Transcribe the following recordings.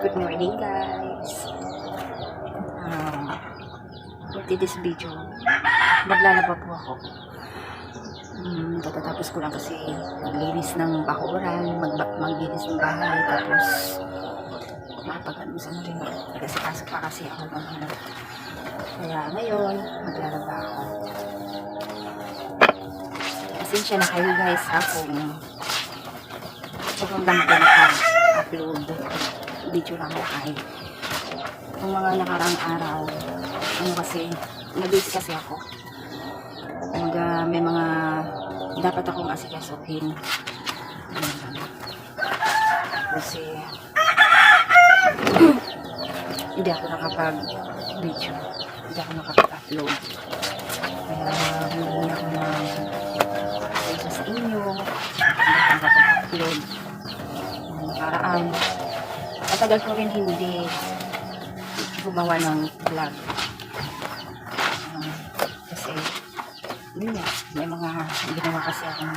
Good morning guys. For this video, maglalaba po ako. Tatatapos ko lang kasi maglinis ng bakuran, maglinis ng bahay, tapos mapag-ano sa rin ako. Kasi pasok pa kasi ako ng ano. Kaya ngayon, maglalaba ako. Pasensya na kayo guys ha kung sobrang dami ko naka-upload video lang ako kahit yung mga nakarang araw ano kasi nabisi kasi ako may mga dapat akong asikasuhin kasi hindi ako nakapag video, hindi ako nakapag-upload, kaya hindi ako na sa inyo, hindi ako nakapag-upload nakaraan. Matagal ko rin hindi gumawa ng vlog. Kasi, yun nga, may mga ginawa kasi ako ng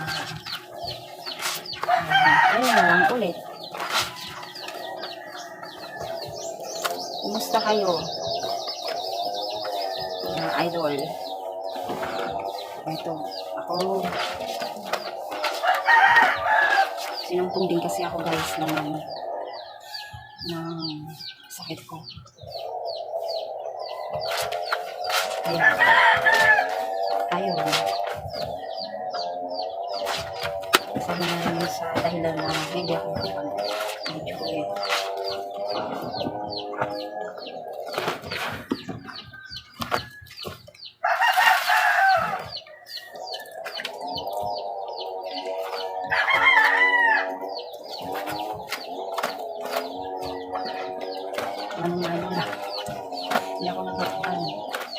ayun na lang ulit. Kumusta kayo? Mga idol. Ito, ako sinumpong din kasi ako guys ng sakit ko. Kaya ayun, sabi na rin sa dahilan na hindi ako makapag-video ulit.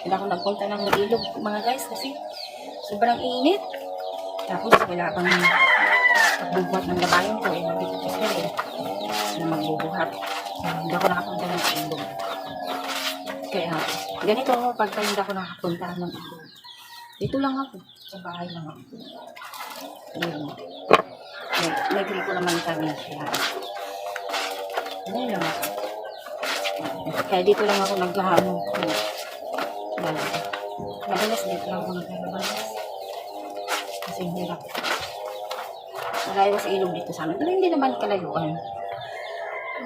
Hindi ako nagpunta ng ilog mga guys kasi sobrang init. Tapos wala pang magbubuhat ng gabayan ko nandito kasi na magbubuhat. Hindi ako nakapunta ng ilog. Kaya ganito pagka hindi ako nakapunta ng ilog. Dito lang ako. Sa bahay lang ako. Nag-agree ko naman kami. Kaya lang ako. Kaya dito lang ako naghahamo. Madalas dito lang ako naglalabas. Kasi hirap. Malayo sa ilog dito sa amin. Pero hindi naman kalayuan.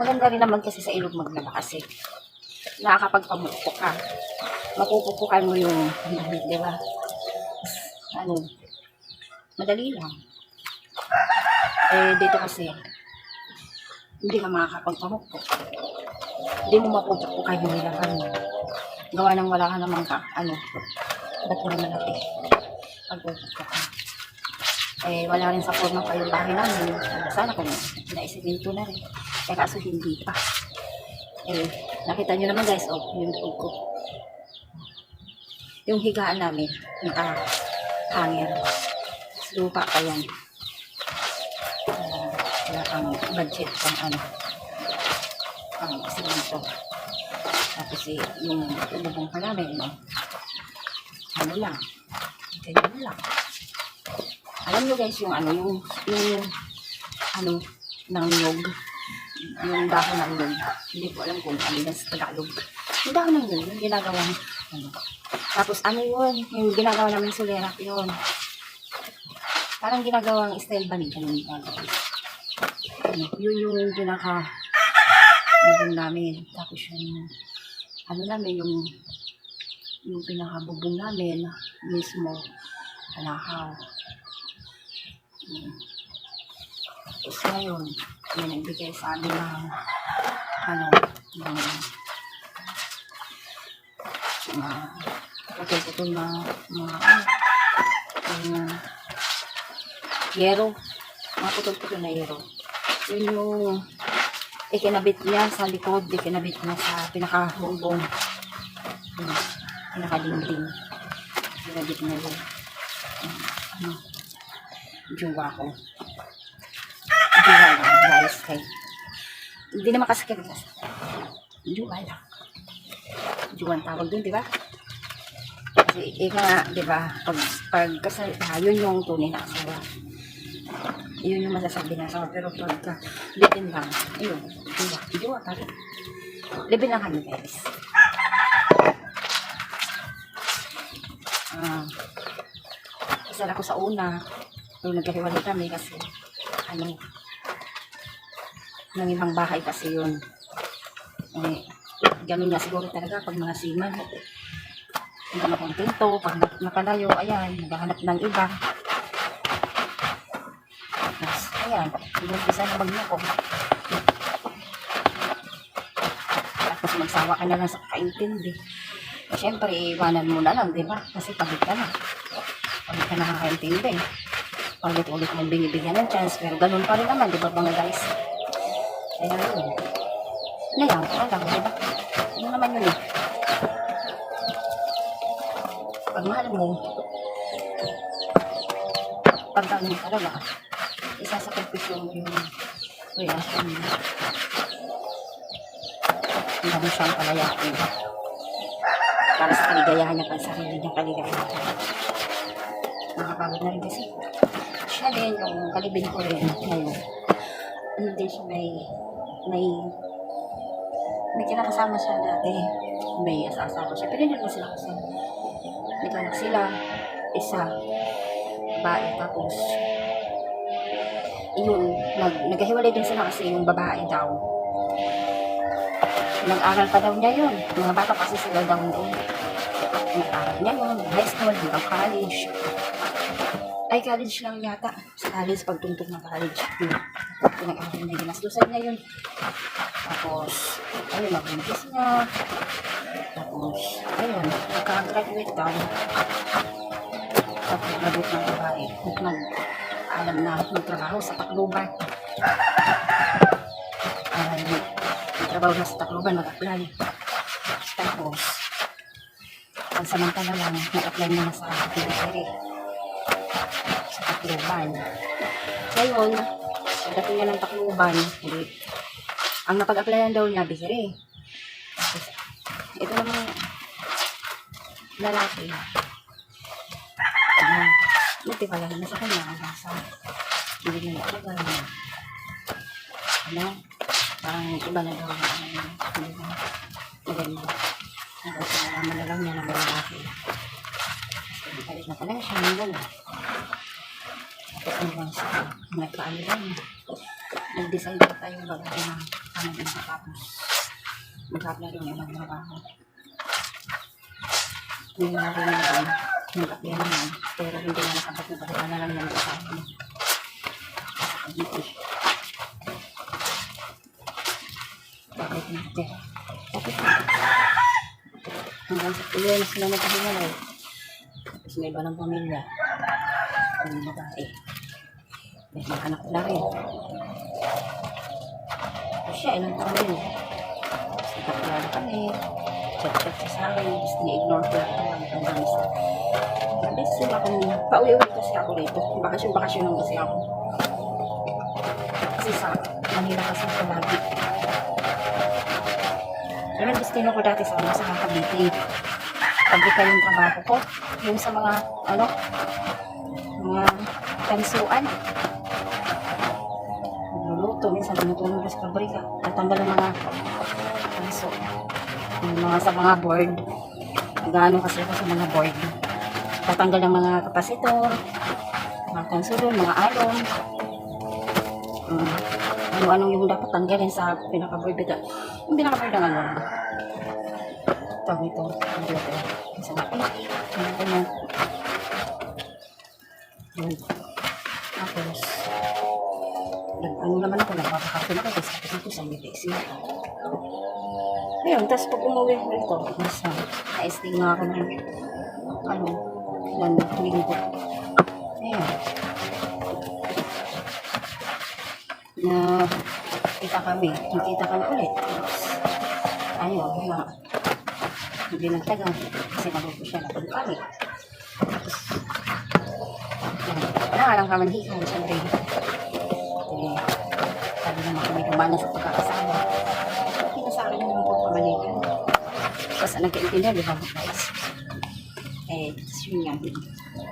Maganda rin naman kasi sa ilog maglaba kasi nakakapagpamukpok ka. Mapupupukan mo yung damit, di ba? Ano, madali lang. Dito kasi hindi ka makakapagpamukpok. Hindi mo mapupupukan yung nilaban mo. Gawa nang wala ka naman ka, ba't mo malaki? Pag-upok ka. Wala rin sa forma pa yung bahay namin. Sana kung naisiminto na rin. Kaso hindi pa. Nakita nyo naman guys, yung tug ko. Yung higaan namin, naka-hanger. Lupa pa yan. Wala kang budget pang pang siminto. Tapos yung bubong pa namin, ano lang, ganyan lang. Alam nyo guys, yung ng nyog, yung dahon ng nyog, hindi ko alam kung ano na sa Tagalog. Yung dahon ng nyog, yung ginagawang, tapos yun, yung ginagawa namin sulerak yun. Parang ginagawang style ba nito yung ginagawa. Yun yung bubong namin. Tapos namin yung pinakabubong namin mismo kalahaw. Tapos ngayon may nagbigay sa amin ng putol-putol na yero, mga putol-putol na yero. Yun yung ikinabit niya sa likod, ikinabit niya sa pinakahubong, pinakadingding. Ikinabit niya yun. Juwa ko. Juwa lang, guys. Hindi naman kasi kilas. Juwa lang. Juwa ang tawag dun, di ba? Kasi ika nga, di ba? Pag kasal, yun yung tunay na asawa. Yun yung masasabi ng asawa. Pero pagka live-in lang, ayun, jowa pa rin. Live-in lang kami, guys. Kasal ako sa una, nung nagkahiwalay kami kasi, ano, ng ibang bahay kasi yun. Eh, ganun nga siguro talaga pag mga seaman. Hindi na kontento, pag napalayo, ayan, naghahanap ng iba. Tapos, ayan, isa na magnako. Tapos magsawa ka na lang sa kakaintindi. Siyempre, iwanan mo na lang, di ba? Kasi pagod ka na. Pagod ka na kakaintindi. Paulit-ulit mong binibigyan ng chance, pero ganun pa rin naman, di ba mga guys? Kaya yun. Nayan, alam, di ba? Ano naman yun eh. Pag mahal mo, pag gano'n talaga, isasakripisyo mo yung relasyon mo. Hindi mo siyang palayakin. Para sa kaligayahan niya, para sa sarili niya kaligayahan. Nakapagod na rin kasi. Siya din, yung kalibin ko rin ngayon. Hindi siya may kinakasama siya dati. May asawa siya. Pero hindi naman sila kasi. Nagkanak sila. Isa. Babae. Tapos, yun. Naghiwalay din sila kasi yung babae daw. Nag-aral pa daw niya yun. Mga bata kasi sila daw doon. Nag-aral niya yun. High school, hanggang college. Ay, college lang yata. Sa college, pagtuntok ng college. Nag-aral niya. Ginaslusan niya yun. Tapos, ayun, nag-buntis niya. Tapos, ayun, nagka-graduate daw. Tapos, graduate ng babae. Alam na, magtrabaho sa Tacloban. Magtrabaho na sa Tacloban, mag-apply. Tapos, pansamantala lang, nag-apply na sa Pilipinas. Sa Tacloban. Ngayon, pagdating niya ng Tacloban, ang napag-applyan daw niya, Bihiri. Ito namang lalaki. Buti pala na sa kanya. Hindi na ito. Parang iba na daw. Hindi na maganda. Tapos nalaman na lang niya na lalaki. Palit na pala siya. Tapos ano lang siya. Nagpaano lang. Nag-decide na tayo bago na ano din sa tapos. Mag-apply doon yung trabaho. Hindi na rin naman nag-apply naman. Pero hindi na nakabat na pagkita na lang yung trabaho. Bakit natin? Bakit natin? Hanggang sa tuloy na sila nagpahingalay. Tapos may iba ng pamilya. Ang babae. May mga anak na rin. Tapos siya, ilang taon din. Nagkakilala kami. Chat-chat siya sa akin. Tapos ni-ignore ko lang ang gamis. Sabi sila kung pauwi-uwi kasi ako rito. Bakasyon lang kasi ako. Kasi sa Manila kasi ako lagi. Yan ang destino ko dati sa Cavite. Pagkita yung trabaho ko. Yung sa mga, mga kansuan. Nagluluto. Minsan tumutulong ko sa pabrika. Natanggal ang mga kanso. Sa mga board. Nag-ano kasi ako sa mga board. Tatanggal ang mga kapasitor. Mga konsulon, mga alon. Ano-ano yung dapat tanggalin sa pinaka-board. Yung pinaka-board ang ano. Tawag ito. Computer. Sa lapit. Ano. Tapos, ano naman ako, nagpapakapin ako kasi dito sa BTC. Ngayon, tapos pag umuwi ko ito, nasa na-SD nga ako ng linggo. Ngayon, nakita kami ulit. Ayaw, hindi nagtagal kasi nagupo siya na kami. Tapos, nakalang kamanhikan, siyempre. Sabi naman kami kumana sa pagkakasama. Pinasakin naman po pamalikan. Tapos nagkaintindihan, di ba guys? Tapos yun nga,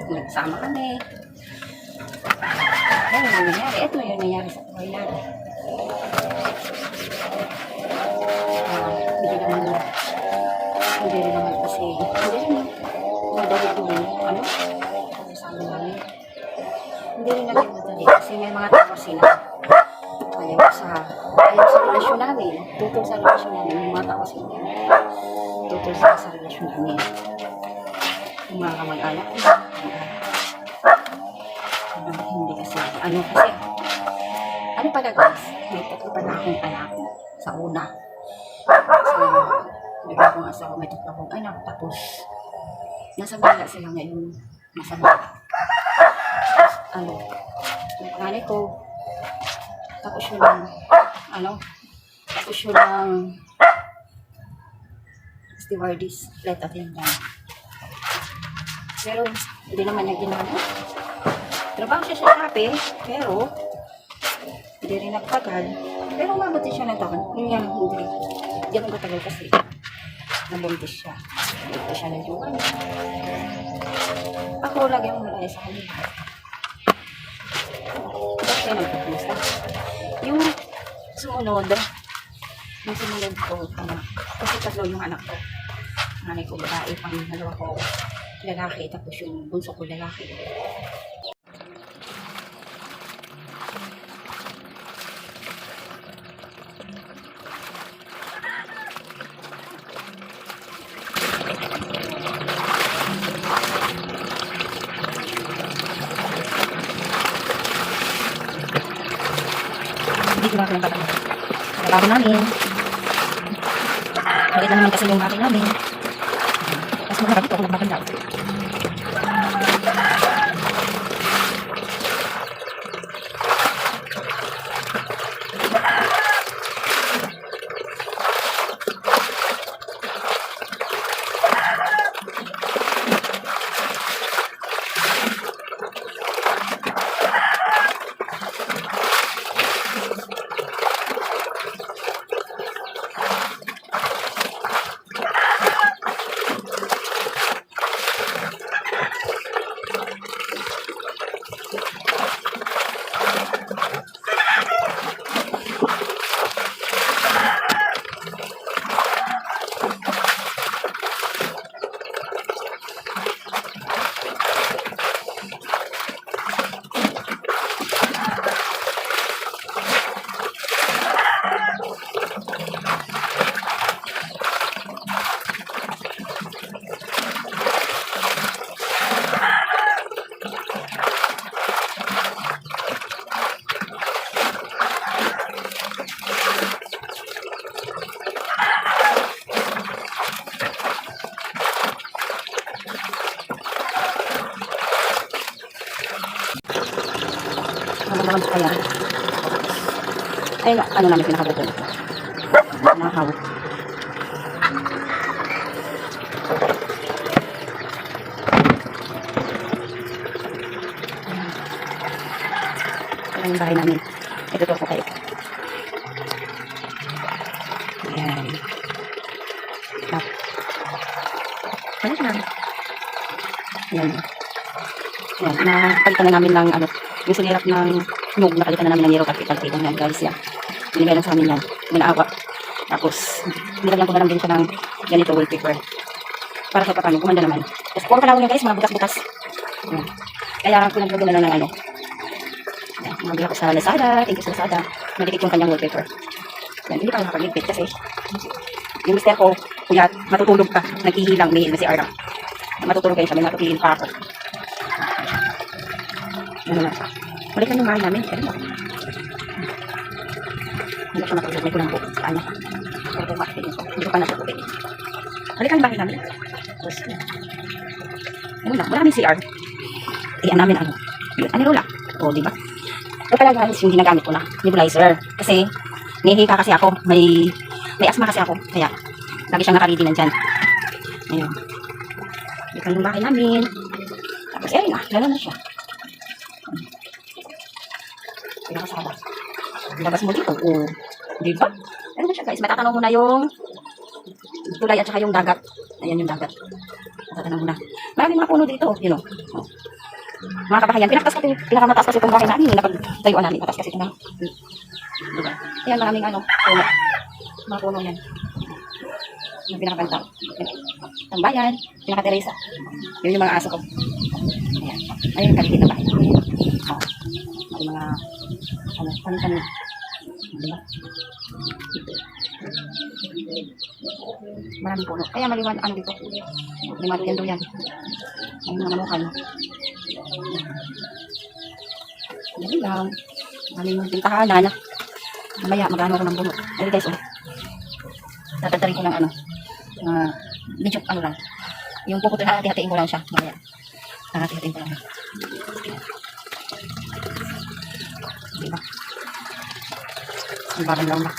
nagsama kami. Ano yung nangyayari? Ito yung nangyayari sa buhay natin. Hindi rin naman kasi, hindi rin madali kung ano, kung sabi namin. Hindi rin namin madali kasi may mga tao sila. Ayaw sa relasyon namin. Tutol sa relasyon namin. May mga tao sila. Tutol sila sa relasyon namin. Yung mga kamag-anak. Hindi kasi, ano pala guys, may tatlo pa na akong anak sa una. So, naging akong asawa, may tatlo akong anak, tapos, nasa bala sila ngayon, nasa bala. Yung panganay ko, tapos yun ang, stewardess, flight attendant. Pero, hindi naman niya ginagawa. Trabaho siya sa kape, pero hindi rin nagtagal. Pero umabot din siya ng taon. Hindi ako katagal kasi nabuntis siya. Hindi siya nag-iwan. Ako lagi akong malaya sa kanila. Tapos siya nagpapumusta. Yung sumunod ko, kasi tatlo yung anak ko. Nanay ko babae, pang-dalawa ko lalaki, tapos yung bunso ko lalaki. Hindi ko lang patang. Trabaho namin. Maliit lang naman kasi yung bahay namin. Mas maganda dito kung maganda. Naman kaya. Ay, ano namin pinakabuto. Nakakawot. Ito yung bahay namin. Ito to po kayo. Ayan. Ano na? Ayan. Ayan. Napalitan na namin ng yung sinirap ng nyug, napalitan na namin ng Nero Capital Table yan guys. Yan. Binimelan sa amin yan. Minaawa. Tapos, nilagyan ko na lang din siya ng ganito wallpaper. Para sa paano, kumanda naman. Tapos, puro pala niya guys, mga butas-butas. Yan. Kaya, pinaglagyan na lang ng yan. Nabili ako sa Lazada. Thank you sa Lazada. Nadikit yung kanyang wallpaper. Yan. Hindi pa ako nakapagligpit kasi yung mister ko, kuya, matutulog ka. Naghihilang mail na si Arla. Matutulog kayo siya, may matutulin pa ako. Ano na. Balik lang yung bahay namin. Kaya na. Hindi ko natulog. May kulang po. Saan na. Hindi ko pa natulog. Balik lang yung bahay namin. Tapos, ano na. Wala kami CR. Iyan namin ano. Ano lang. O, diba? Ito pala guys, yung ginagamit ko na. Nebulizer. Kasi, nihika kasi ako. May asthma kasi ako. Kaya, lagi siyang nakaredy na dyan. Ayun. Balik lang yung bahay namin. Tapos, ayun na. Lalo na siya. Pinakasama. Labas mo dito. O, diba? Ano na siya guys? Matatanong mo na yung tulay at saka yung dagat. Ayan yung dagat. Matatanong mo na. Maraming mga puno dito. You know. Mga kabahayan, pinakamataas kasi itong bahay namin. Napagtayuan namin, mataas kasi ito na. Diba? Ayan, maraming puno. Mga puno yan. Yung pinakabantang. Ang bayan, pinaka-Teresa. Yun yung mga aso ko. Ayan. Ayun yung kaligid na bahay. May mga, tanim-tanim. Diba? Maraming puno. Kaya maliwan, dito. Limato yan doon yan. Ang mga manukan. Yan lang. Maraming pintahanan. Mamaya, mag-ano ako ng bunot. Ayun guys, tatatarin ko ng medyo lang. Yung puputo, hati-hatiin ko lang siya. Mamaya. Hati-hatiin ko lang. Diba? Ang bagay lang ba?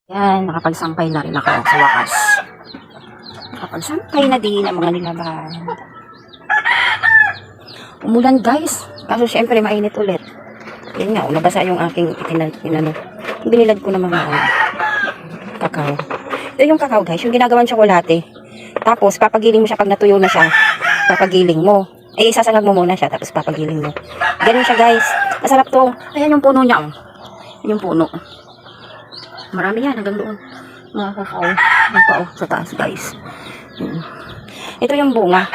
Yan, nakapagsampay na rin ako sa wakas. Nakapagsampay na din ang mga nilaban. Umulan guys. Kaso syempre mainit ulit. Yan nga, nabasa yung aking binilad ko na mga kakao. Ito yung kakao guys, yung ginagawan tsokolate. Tapos papagiling mo siya pag natuyo na siya. Papagiling mo. Eh, isasalag mo muna siya, tapos papagiling mo. Ganun siya guys. Masarap to. Ayan yung puno niya. Yung puno. Marami yan, hanggang doon. Mga kakao. Yan pa sa taas guys. Ito yung bunga.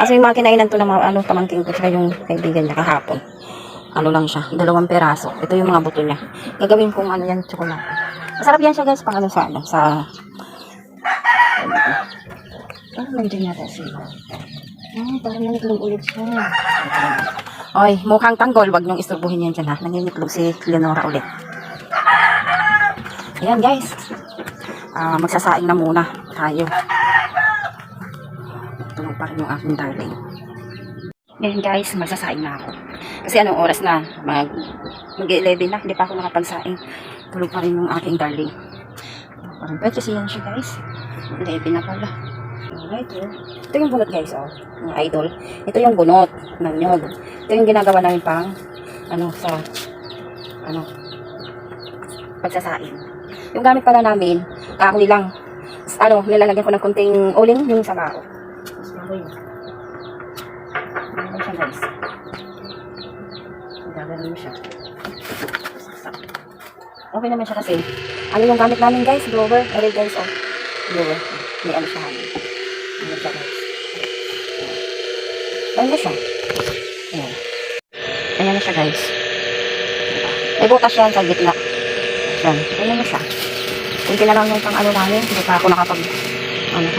Kasi yung mga kinainan to ng mga pamangkin ko, tsaka yung kaibigan niya kahapon. Ano lang siya, 2 peraso. Ito yung mga buto niya. Gagawin kong yan, tsokolate. Masarap yan siya guys, pang sa Parang nandiyan yata sila. Parang nangitlog ulit siya. Oy, mukhang tanggol. Wag niyong isturbuhin yan dyan ha. Nangingitlog si Leonora ulit. Ayan guys. Magsasaing na muna tayo. Tulog pa rin yung aking darling. Ngayon guys, magsasaing na ako. Kasi anong oras na? Mag-11 na. Hindi pa ako nakapagsaing. Tulog pa rin yung aking darling. Parang pwede siya siya guys. 11 na pala. Alright, ito yung bunot guys, oh. Mga idol. Ito yung bunot ng nyog. Ito yung ginagawa namin pang, pagsasaing. Yung gamit pala namin, kahoy lang. Nilalagyan ko ng konting uling, yung sa bao. Kahoy. Ayan siya guys. Gagawin mo siya. Okay naman siya kasi. Ano yung gamit namin guys? Blower. Alright guys, oh. Blower. May ano siya. Ayan siya guys. Ayan na siya. Ayan. Ayan na siya guys. May butas yan sa gitna. Ayan. Ayan na siya. Kunti na lang yung pang ano namin. Hindi pa ako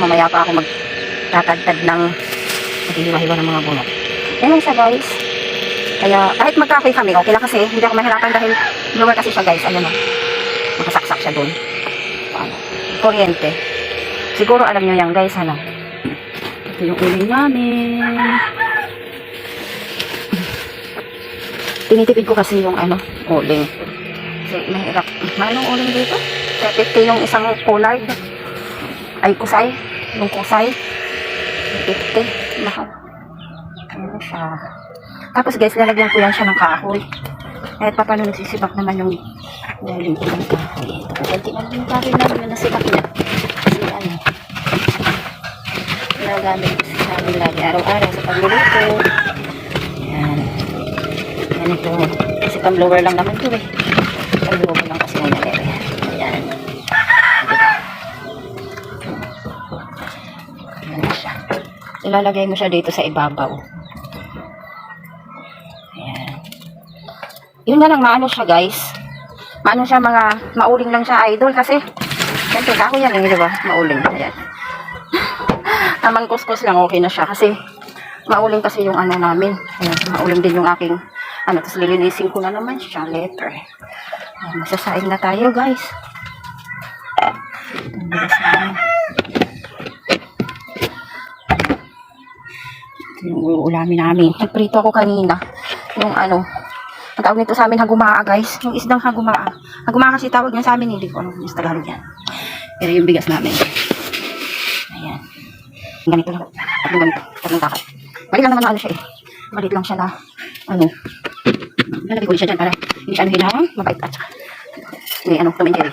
mamaya pa ako magtatagtad ng maghihiwa-hiwa ng mga bunot. Ayan na siya guys. Kaya kahit magkakoy kami, okay lang kasi hindi ako mahirapan dahil blower kasi siya guys. Ayan o. Makasaksak siya doon. Kuryente. Siguro alam nyo yan guys, ano. Ito yung uling namin. Tinitipid ko kasi yung uling. Kasi mahirap. Manong uling dito? 50 yung isang collard. Ay, kusay. Yung kusay. 50. Mahal. Ano siya. Tapos guys, lalagyan ko yan siya ng kahoy. Kahit pa paano nagsisibak naman yung galing ko ng kahoy. Kunti na lang yung kahoy namin yung nasibak niya. Kasi ginagamit sa amin lagi araw-araw sa pagluluto. Yan. Yan ito. Kasi pang-blower lang naman ito eh. Pang-blower lang kasi muna ito. Ayan. Ayan na siya. Ilalagay mo siya dito sa ibabaw. Yun na lang, maano siya guys. Maano siya, mauling lang siya idol kasi siyempre ako yan eh, diba? Mauling. Ayan. Tamang kuskus lang, okay na siya kasi mauling kasi yung namin. Ayan, mauling din yung aking tapos lilinisin ko na naman siya later. Ayan, magsasaing na tayo guys. Ang bilis namin. Ito yung uulamin namin. Nagprito ako kanina. Yung ang tawag nito sa amin, hagumaa guys. Yung isdang hagumaa. Hagumaa kasi tawag niya sa amin, hindi ko yung Tagalog yan. Pero yung bigas namin. Ayan. Ganito lang. Tatlong takat. Mali lang naman siya eh. Malit lang siya na, nalagay ko siya dyan para hindi siya hinahang, mabait at saka. May Tom and Jerry.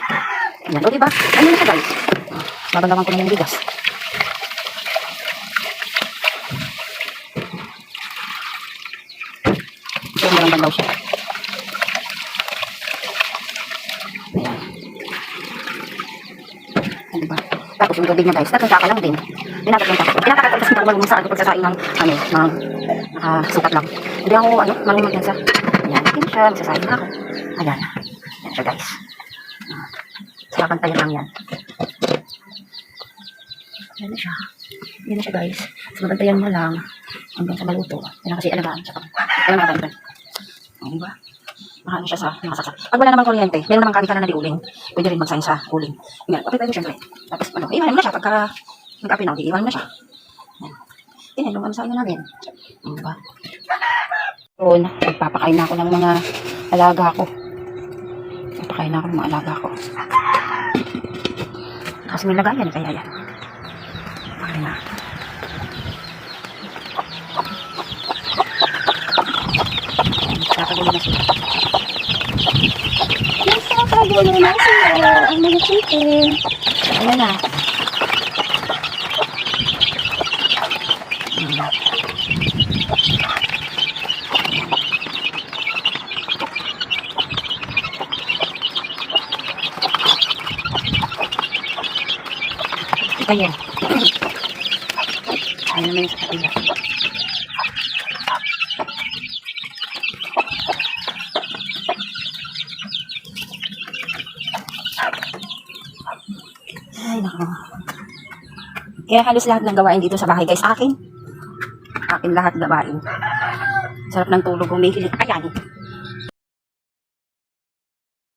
Ayan. O diba? Ano na siya guys? Babagawan ko na yung bigas. So, marang daw siya. Diba? Tapos yung tubig niya guys, tatlong taka lang din. Pinatatlong taka. Pinatatlong taka kasi marunong sa pagsasaing ng sukat lang. Hindi ako marunong yan sa. Ayan, hindi siya, magsasaing na ako. Ayan. Ayan siya guys. Sa pantayan lang yan. Ayan na siya. Ayan na siya guys. Sa pantayan mo lang hanggang sa maluto. Ayan kasi alagaan siya. Ayan mga bantan. Diba? Mahalo siya sa nakasaksak. Pag wala namang kuryente, meron namang kabi ka na uling. Pwede rin magsaing sa uling. Yan, okay tayo syempre. Tapos iwan mo na siya pagka nag-api na, iwan mo na siya. Yan, yung saing na namin. Diba? So, nagpapakain na ako ng mga alaga ko. Nagpapakain na ako ng mga alaga ko. Kasi may lagayan, kaya yan. Pakain na. Nagpapakain na sila. Nagpapakain na sila. Ang mga chicken. Ayan na. Ayan. Ayan naman yung sa kapila. Ay, naku. Kaya halos lahat ng gawain dito sa bahay guys, akin. Akin lahat gawain. Sarap ng tulog, humihilig. Ayan.